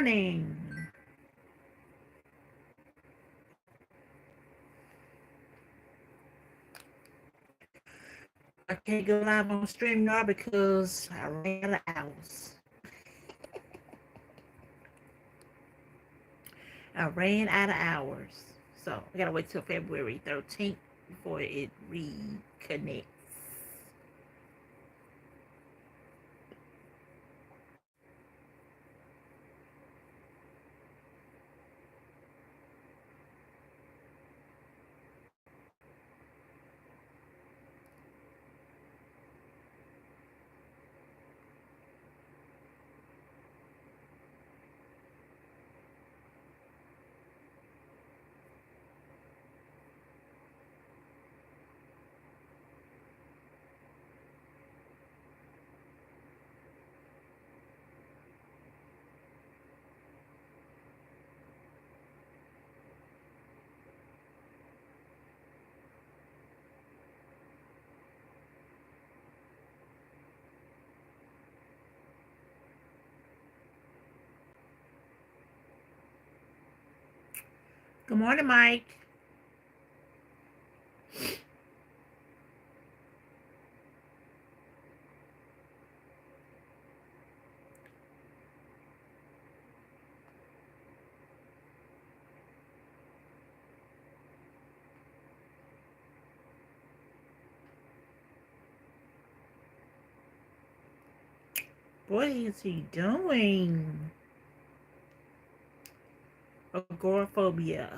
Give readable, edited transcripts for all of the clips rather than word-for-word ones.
morning. I can't go live on stream now because I ran out of hours. I ran out of hours. So I gotta wait till February 13th before it reconnects. Good morning, Mike. What is he doing? Agoraphobia.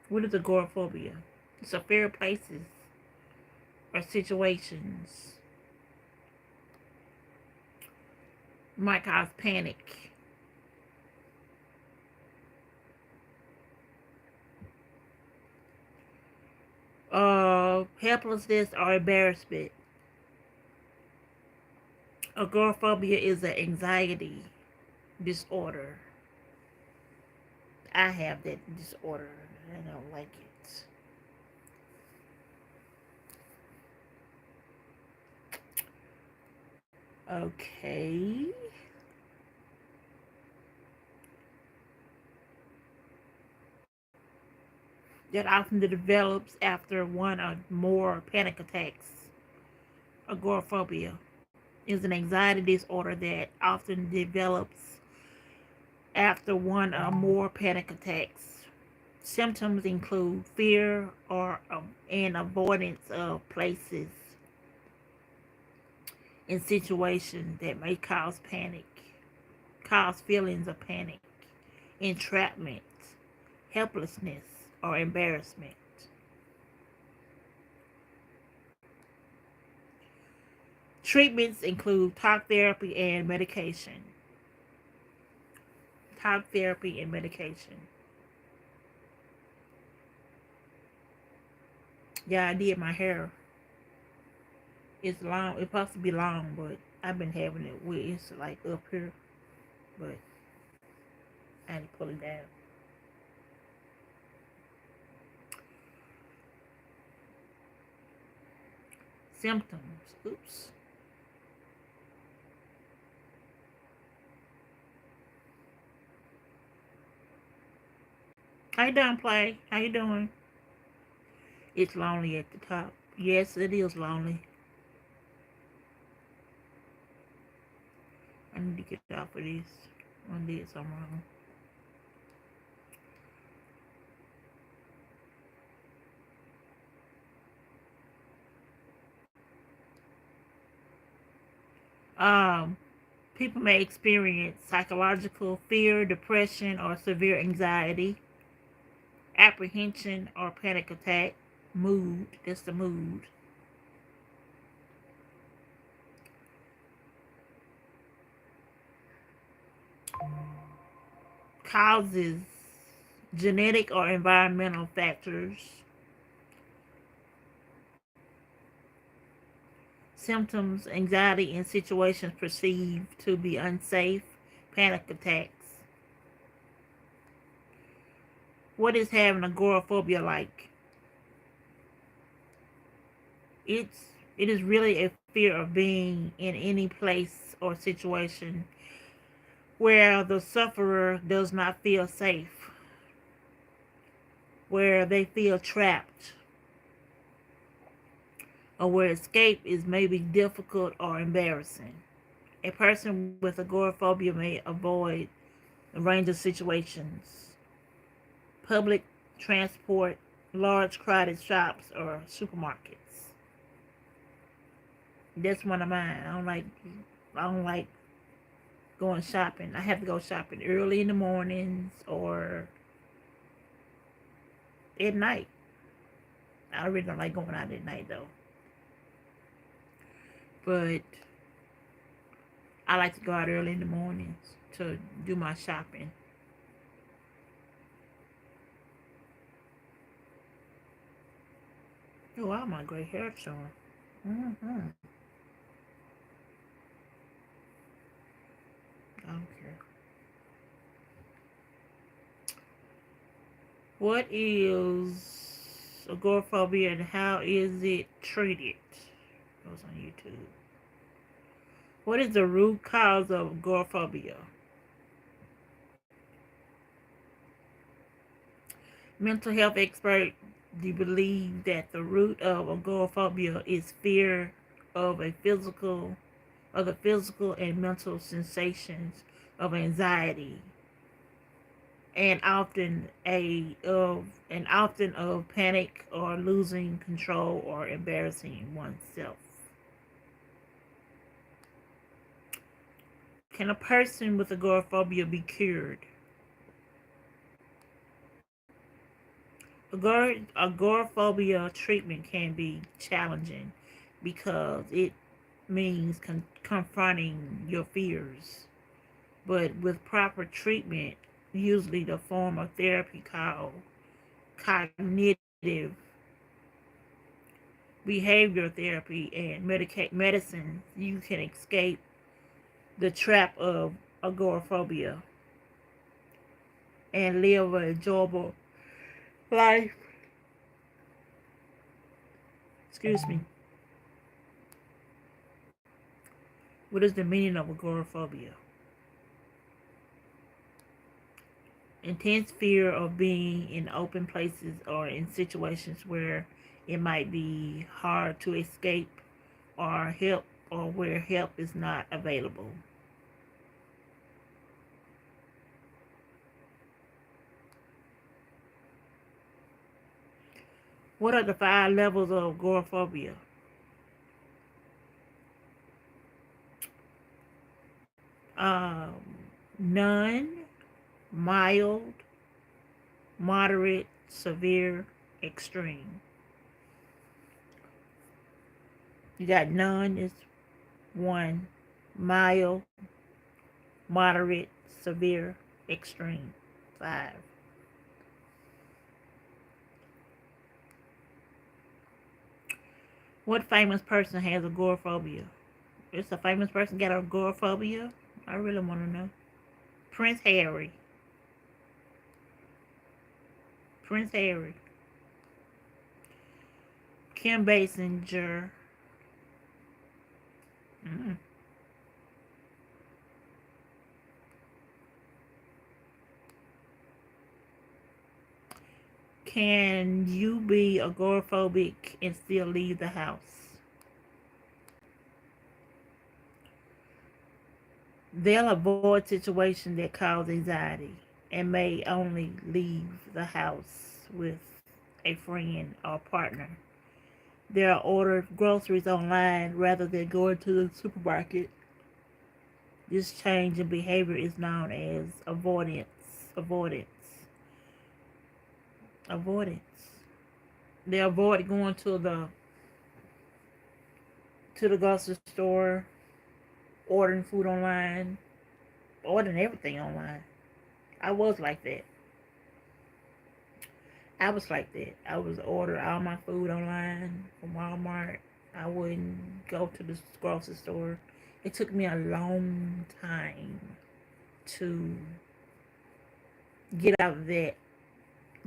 What is agoraphobia? It's a fear of places or situations. Might cause panic. Helplessness or embarrassment. Agoraphobia is an anxiety disorder. I have that disorder. I don't like it. Okay. That often develops after one or more panic attacks. Agoraphobia is an anxiety disorder that often develops after one or more panic attacks. Symptoms include fear or and avoidance of places and situations that may cause panic, cause feelings of panic, entrapment, helplessness, or embarrassment. Treatments include talk therapy and medication. Talk therapy and medication. Yeah, I did my hair. It's long. It's supposed to be long, but I've been having it where it's like up here, but I had to pull it down. Symptoms. Oops. How you doing, Play? How you doing? It's lonely at the top. Yes, it is lonely. I need to get off of this. I did something wrong. People may experience psychological fear, depression, or severe anxiety, apprehension or panic attack, mood. That's the mood. Causes: genetic or environmental factors. Symptoms: anxiety in situations perceived to be unsafe, panic attacks. What is having agoraphobia like? It is really a fear of being in any place or situation where the sufferer does not feel safe, where they feel trapped, or where escape is maybe difficult or embarrassing. A person with agoraphobia may avoid a range of situations: public transport, large crowded shops, or supermarkets. That's one of mine. I don't like going shopping. I have to go shopping early in the mornings or at night. I really don't like going out at night though. But I like to go out early in the mornings to do my shopping. Oh, wow, my gray hair showing. Mm-hmm. I don't care. What is agoraphobia and how is it treated? Goes on YouTube. What is the root cause of agoraphobia? Mental health experts do believe that the root of agoraphobia is fear of a physical of the physical and mental sensations of anxiety and often of panic or losing control or embarrassing oneself. Can a person with agoraphobia be cured? Agoraphobia treatment can be challenging because it means confronting your fears. But with proper treatment, usually the form of therapy called cognitive behavior therapy and medicine, you can escape the trap of agoraphobia and live an enjoyable life. Excuse me. What is the meaning of agoraphobia? Intense fear of being in open places or in situations where it might be hard to escape or help or where help is not available. What are the 5 levels of agoraphobia? Um, none, mild, moderate, severe, extreme. You got none is 1, mild, moderate, severe, extreme, 5. What famous person has agoraphobia? It's a famous person got agoraphobia? I really want to know. Prince Harry. Prince Harry. Kim Basinger. Mm. Can you be agoraphobic and still leave the house? They'll avoid situations that cause anxiety and may only leave the house with a friend or partner. They'll order groceries online rather than going to the supermarket. This change in behavior is known as avoidance. Avoidance. They avoid going to the grocery store, ordering food online, ordering everything online. I was like that. I was like that. I was order all my food online from Walmart. I wouldn't go to the grocery store. It took me a long time to get out of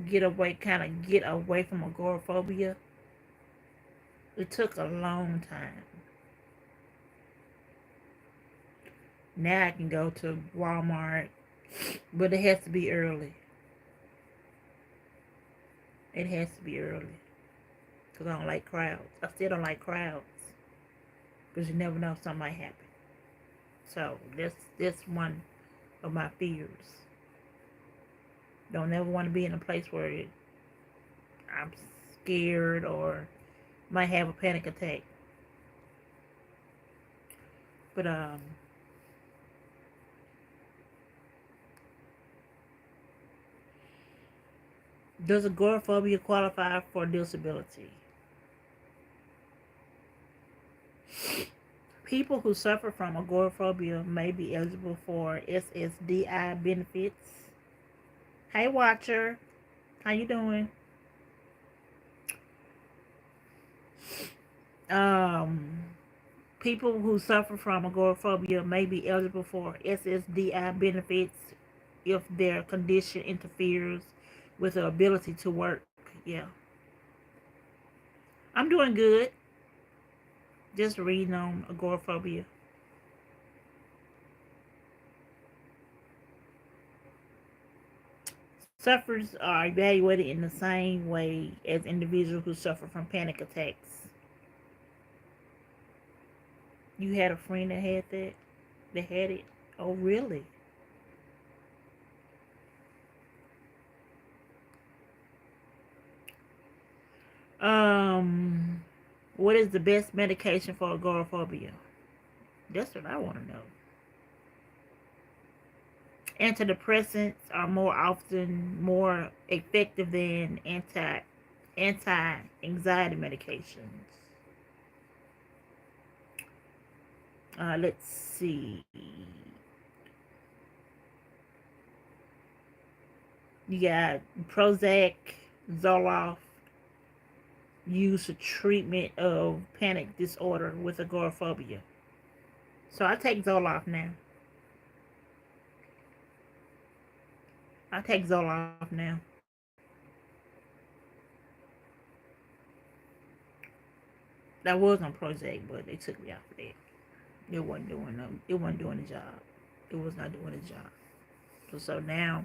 get away from agoraphobia. It took a long time. Now I can go to Walmart, but it has to be early. It has to be early because I don't like crowds. I still don't like crowds because you never know if something might happen. So that's one of my fears. Don't ever want to be in a place where I'm scared or might have a panic attack. But does agoraphobia qualify for disability? People who suffer from agoraphobia may be eligible for SSDI benefits. Hey, Watcher, how you doing? People who suffer from agoraphobia may be eligible for SSDI benefits if their condition interferes with the ability to work. Yeah. I'm doing good. Just reading on agoraphobia. Sufferers are evaluated in the same way as individuals who suffer from panic attacks. You had a friend that had that? That had it? Oh, really? What is the best medication for agoraphobia? That's what I want to know. Antidepressants are more often more effective than anti-anxiety medications. Let's see. You got Prozac, Zoloft, used for treatment of panic disorder with agoraphobia. So I take Zoloft now. I take Zoloft now. I was on Prozac, but they took me off of that. It wasn't doing the job. It was not doing the job. So now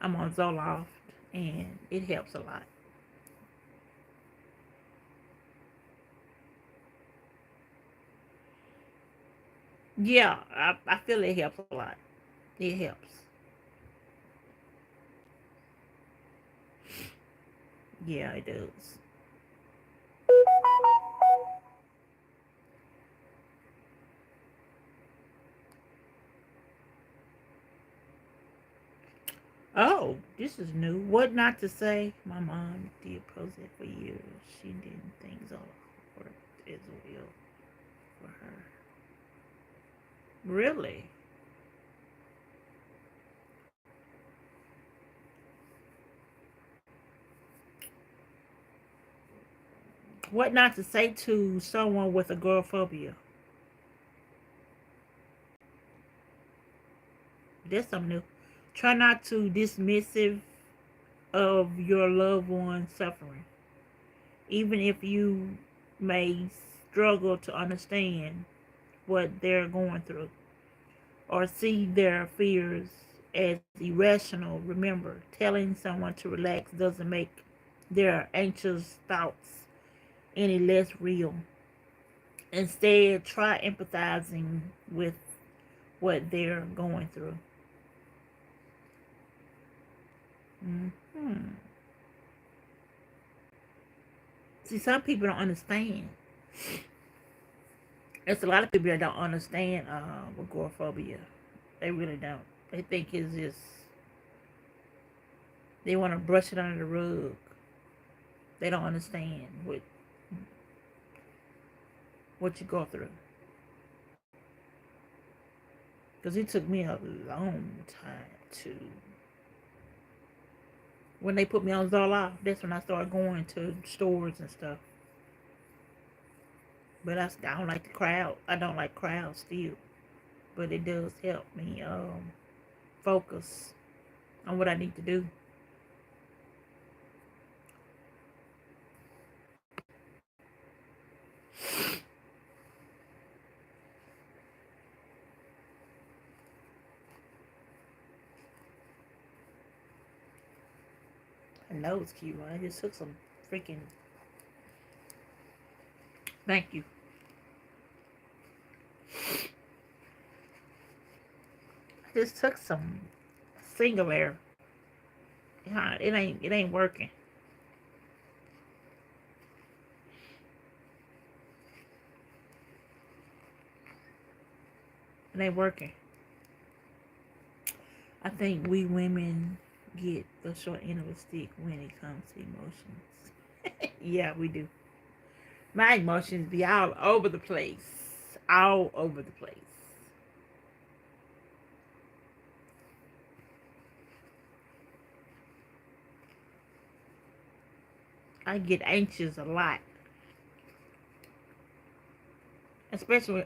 I'm on Zoloft, and it helps a lot. Yeah, I feel it helps a lot. It helps. Yeah, it does. Oh, this is new. What not to say? My mom did Prozac for years. She didn't think Zoloft worked as well for her. Really? What not to say to someone with agoraphobia? That's something new. Try not to dismissive of your loved one suffering, even if you may struggle to understand what they're going through or see their fears as irrational. Remember, telling someone to relax doesn't make their anxious thoughts any less real. Instead, try empathizing with what they're going through. Hmm. See, some people don't understand. There's a lot of people that don't understand agoraphobia. They really don't. They think it's just, they want to brush it under the rug. They don't understand what you go through. Because it took me a long time to. When they put me on Zoloft, that's when I started going to stores and stuff. But I don't like the crowd. I don't like crowds still. But it does help me focus on what I need to do. Her nose cute. I just took some freaking. Thank you. I just took some Singular. Yeah, it ain't working. It ain't working. I think we women get the short end of the stick when it comes to emotions. Yeah, we do. My emotions be all over the place. All over the place. I get anxious a lot. Especially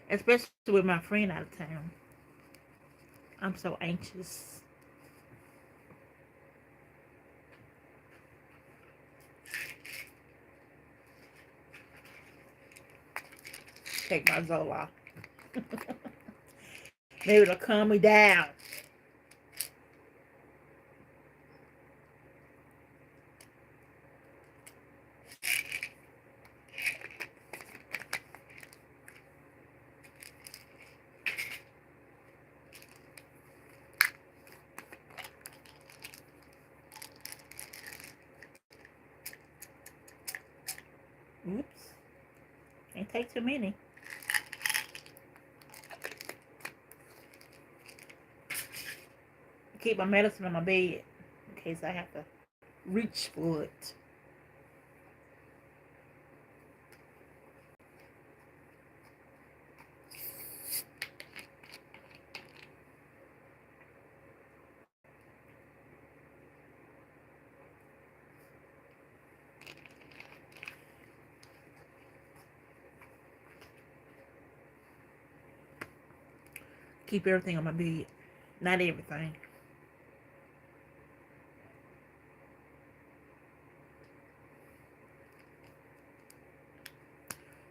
especially with my friend out of town. I'm so anxious. Take my Zoloft. Maybe it'll calm me down. Oops. Can't take too many. Keep my medicine on my bed in case I have to reach for it. Keep everything on my bed. Not everything.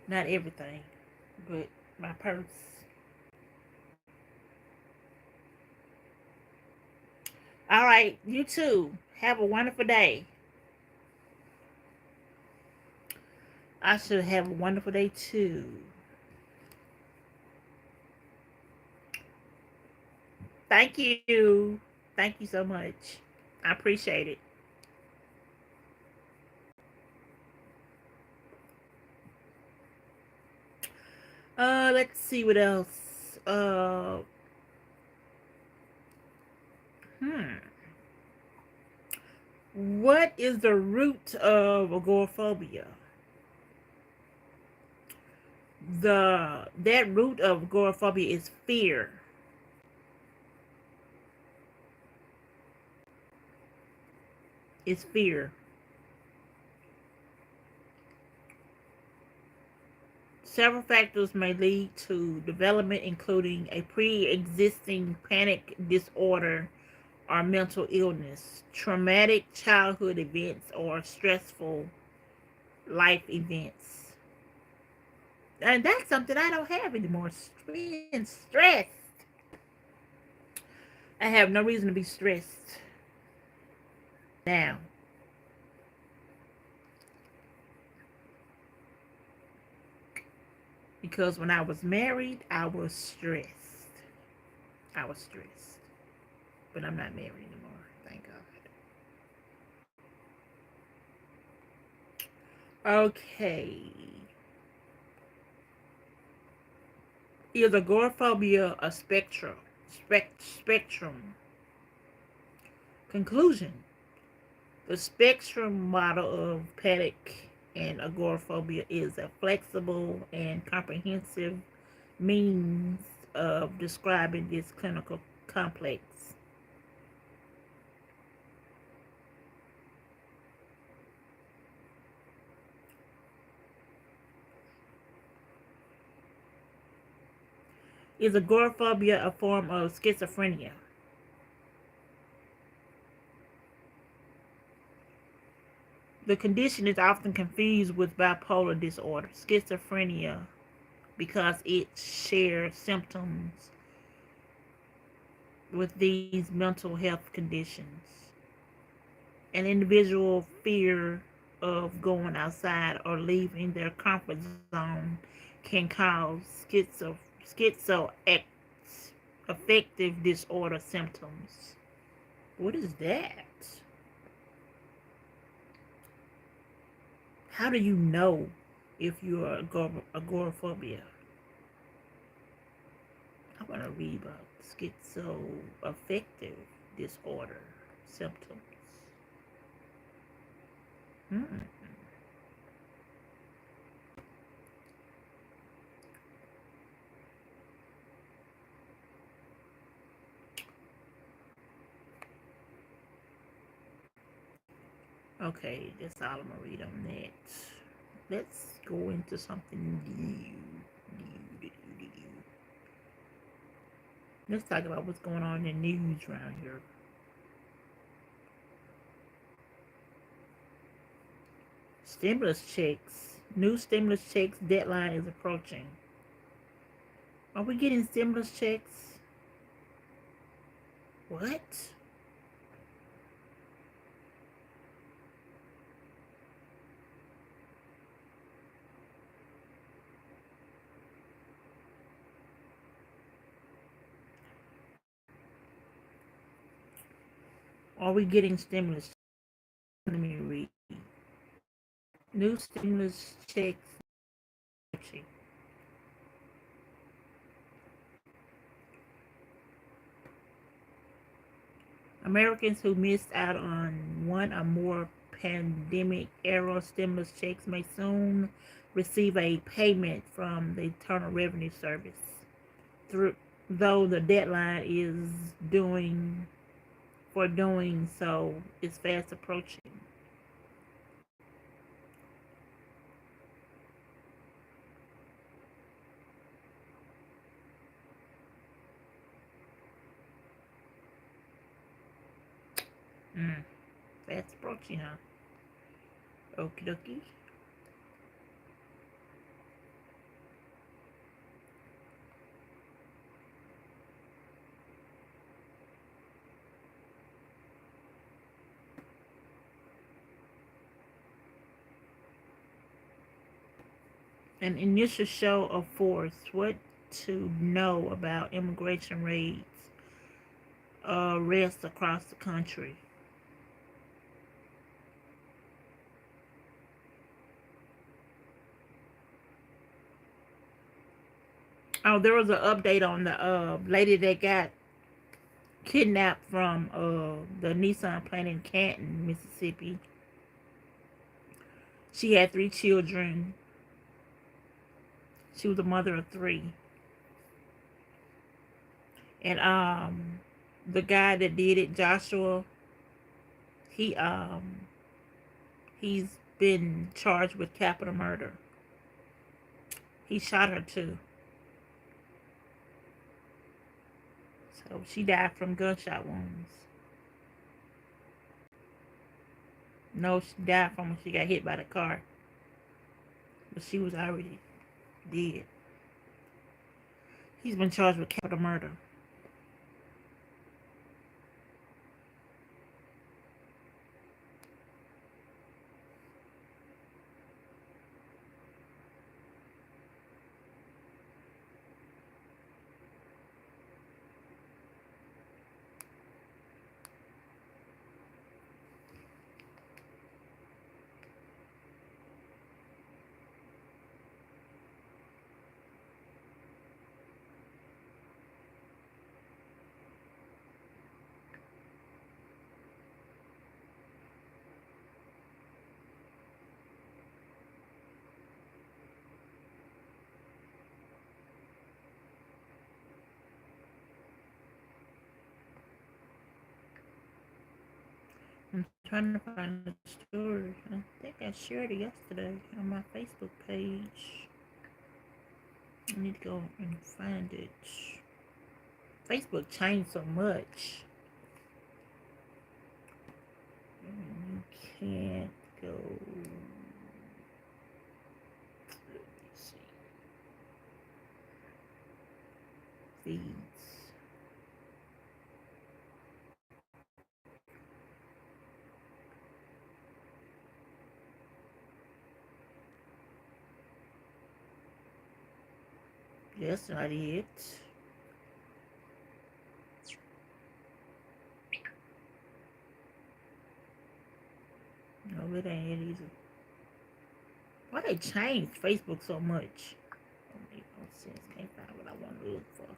Not everything. But my purse. All right, you too. Have a wonderful day. I should have a wonderful day too. Thank you. Thank you so much. I appreciate it. Let's see what else. Hmm. What is the root of agoraphobia? That root of agoraphobia is fear. It's fear. Several factors may lead to development, including a pre-existing panic disorder or mental illness, traumatic childhood events, or stressful life events. And that's something I don't have anymore. Being stressed. I have no reason to be stressed now. Because when I was married, I was stressed. I was stressed. But I'm not married anymore. Thank God. Okay. Is agoraphobia a spectrum? Spectrum. Conclusion. The spectrum model of panic and agoraphobia is a flexible and comprehensive means of describing this clinical complex. Is agoraphobia a form of schizophrenia? The condition is often confused with bipolar disorder, schizophrenia, because it shares symptoms with these mental health conditions. An individual fear of going outside or leaving their comfort zone can cause schizoaffective disorder symptoms. What is that? How do you know if you're agoraphobia? I want to read about schizoaffective disorder symptoms. Hmm. Okay, that's all I'm gonna read on that. Let's go into something new. Let's talk about what's going on in the news around here. Stimulus checks. New stimulus checks deadline is approaching. Are we getting stimulus checks? What? Are we getting stimulus? Let me read. New stimulus checks. Americans who missed out on one or more pandemic-era stimulus checks may soon receive a payment from the Internal Revenue Service, though the deadline for doing so is fast approaching. Mm, fast approaching, huh? Okie dokie. An initial show of force. What to know about immigration raids, arrests across the country. Oh, there was an update on the lady that got kidnapped from the Nissan plant in Canton, Mississippi. She had 3 children. She was a mother of 3. And the guy that did it, Joshua, he he's been charged with capital murder. He shot her too. So she died from gunshot wounds. No, she died from when she got hit by the car. But she was already dead. He's been charged with capital murder. I'm trying to find the story. I think I shared it yesterday on my Facebook page. I need to go and find it. Facebook changed so much. You can't go. Let me see. Feeds. That's not it. No, it ain't it either. Why they changed Facebook so much? Don't make no sense. Can't find what I want to look for.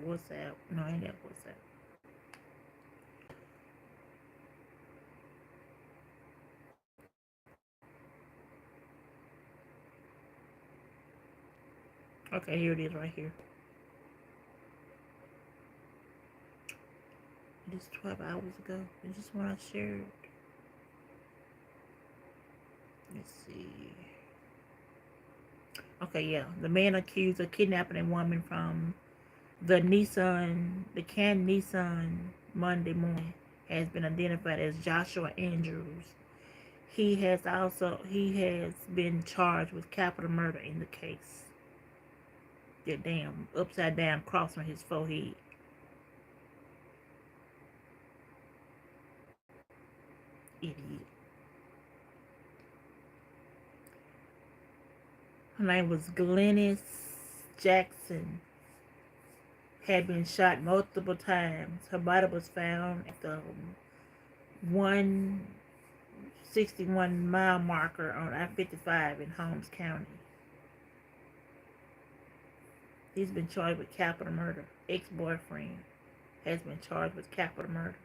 WhatsApp. No, ain't that WhatsApp. Okay, here it is right here. It is 12 hours ago. It's just one I shared. Let's see. Okay, yeah. The man accused of kidnapping a woman from the Nissan Monday morning has been identified as Joshua Andrews. He has been charged with capital murder in the case. That damn upside down cross on his forehead. Idiot. Her name was Glennis Jackson. Had been shot multiple times. Her body was found at the 161 mile marker on I-55 in Holmes County. He's been charged with capital murder. Ex-boyfriend has been charged with capital murder.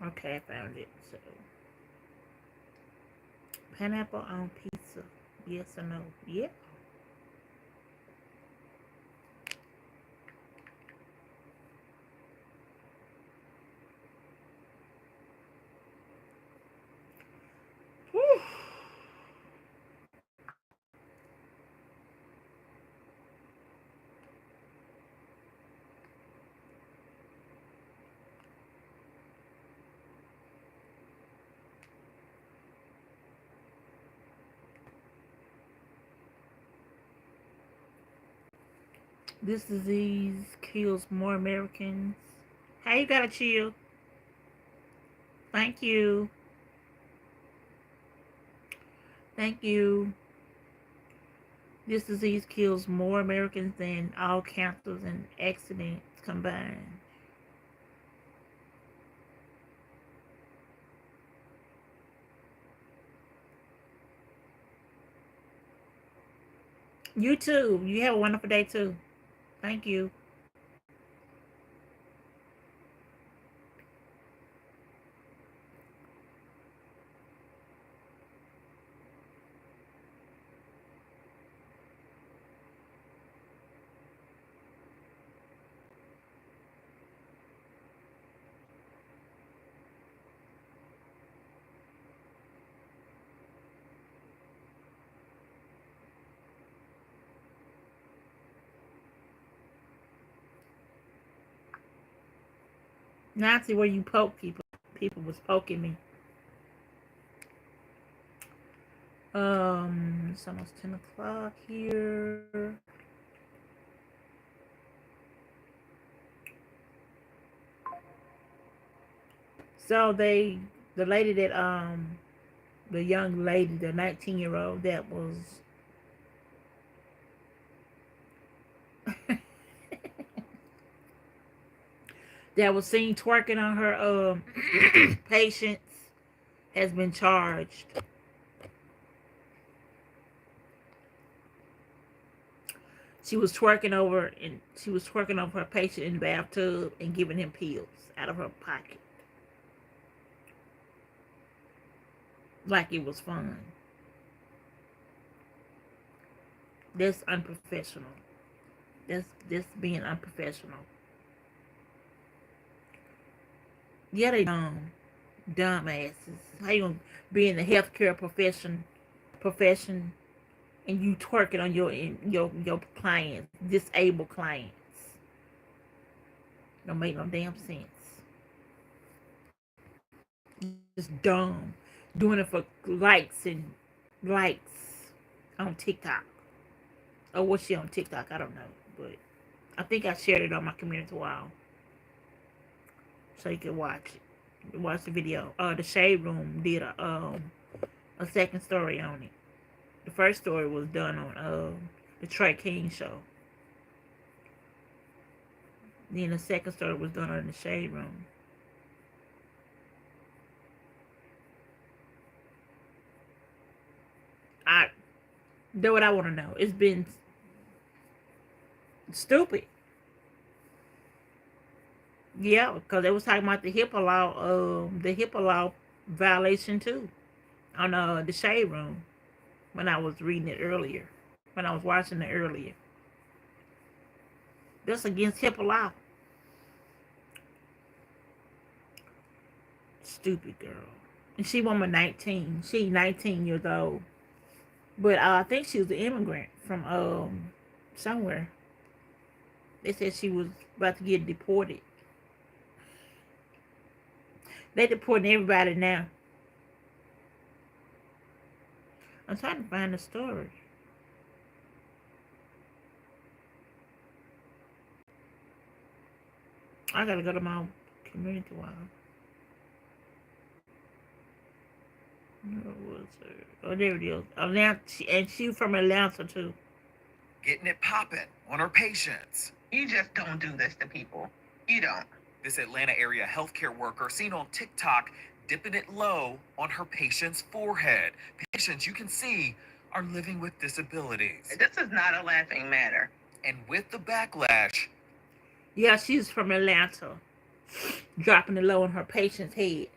Okay, I found it. So, pineapple on pizza. Yes or no? Yeah. Whew. This disease kills more Americans. How you gotta chill? Thank you. Thank you. This disease kills more Americans than all cancers and accidents combined. You too. You have a wonderful day too. Thank you. Now I see where you poke people. People was poking me. It's almost 10 o'clock here. So the lady that, the young lady, the 19-year-old that was, that was seen twerking on her, patients has been charged. She was twerking over her patient in the bathtub and giving him pills out of her pocket. Like it was fun. That's unprofessional. That's being unprofessional. Yeah, they dumb asses. How you gonna be in the healthcare profession and you twerking on your clients, disabled clients? Don't make no damn sense. Just dumb. doing it for likes and likes on TikTok. Or was she on TikTok? I don't know. But I think I shared it on my community wall. So you can watch it. Watch the video. The Shade Room did a second story on it. The first story was done on the Trey King show. Then the second story was done on the Shade Room. I do what I want to know. It's been stupid. Yeah, because they was talking about the HIPAA law violation too on the Shade Room when I was reading it earlier, when I was watching it earlier. That's against HIPAA law. Stupid girl. And she woman 19. She 19 years old. But I think she was an immigrant from somewhere. They said she was about to get deported. They deporting everybody now. I'm trying to find the story. I gotta go to my community wall. Where was her? Oh, there it is. Atlanta, and she from Atlanta too. Getting it popping on her patients. You just don't do this to people. You don't. This Atlanta area healthcare worker seen on TikTok dipping it low on her patient's forehead. Patients, you can see, are living with disabilities. This is not a laughing matter. And with the backlash. Yeah, she's from Atlanta. Dropping it low on her patient's head.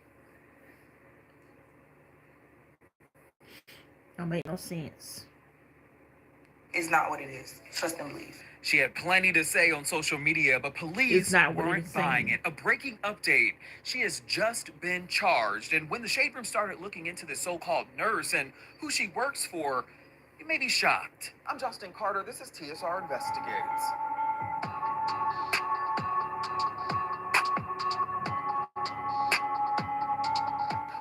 Don't make no sense. It's not what it is. Trust and believe. She had plenty to say on social media, but police weren't buying it. A breaking update. She has just been charged. And when the Shade Room started looking into this so-called nurse and who she works for, you may be shocked. I'm Justin Carter. This is TSR Investigates.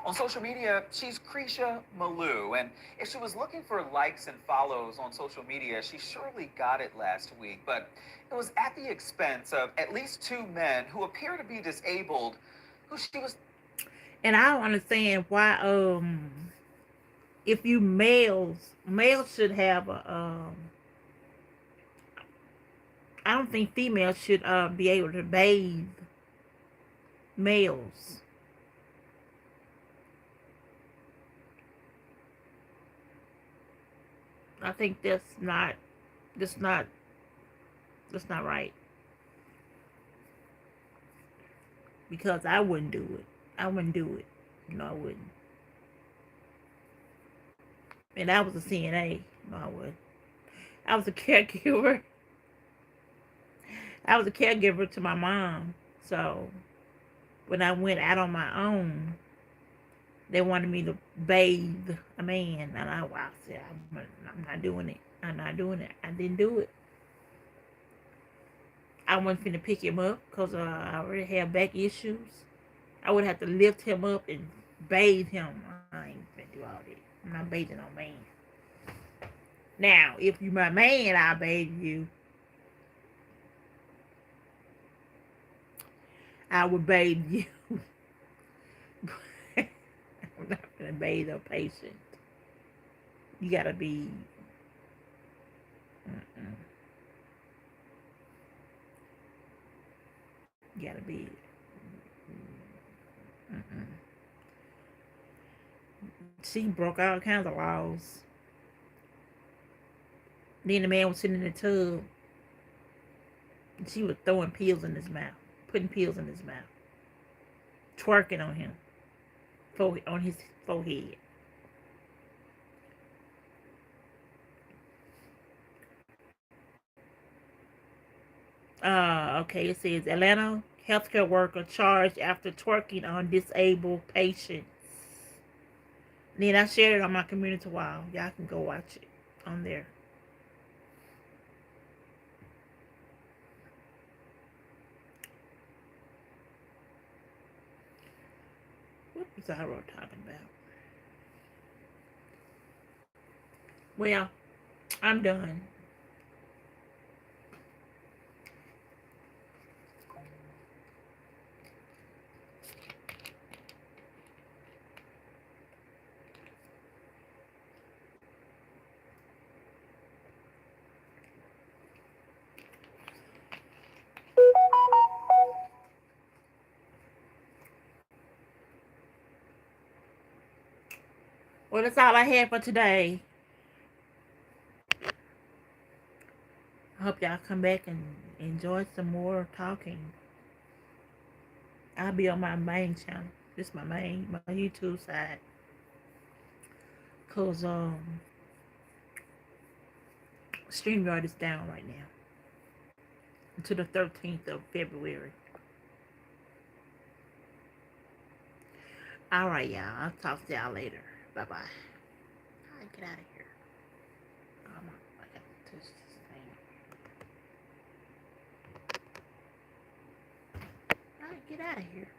On social media, she's Cretia Malou, and if she was looking for likes and follows on social media, she surely got it last week, but it was at the expense of at least two men who appear to be disabled, who she was... And I don't understand why, if you males should have a, I don't think females should be able to bathe males. I think that's not right. Because I wouldn't do it. I wouldn't do it. No, I wouldn't. And I was a CNA. No, I wouldn't. I was a caregiver. I was a caregiver to my mom. So when I went out on my own, they wanted me to bathe a man, and I said, I'm not doing it. I'm not doing it. I didn't do it. I wasn't finna pick him up because I already have back issues. I would have to lift him up and bathe him. I ain't finna do all that. I'm not bathing no man. Now, if you my man, I'll bathe you. I would bathe you. I'm not gonna bathe a patient. You gotta be. You gotta be. She broke all kinds of laws. Then the man was sitting in the tub. And she was throwing pills in his mouth, putting pills in his mouth, twerking on him. On his forehead. Okay, it says Atlanta healthcare worker charged after twerking on disabled patients. Then I shared it on my community wall. Y'all can go watch it on there. What was I talking about? Well, I'm done. Well, that's all I had for today. I hope y'all come back and enjoy some more talking. I'll be on my main channel. This is my YouTube side. Cause StreamYard is down right now until the 13th of February. All right, y'all. I'll talk to y'all later. Bye bye. All right, get out of here. I got to touch this thing. All right, get out of here.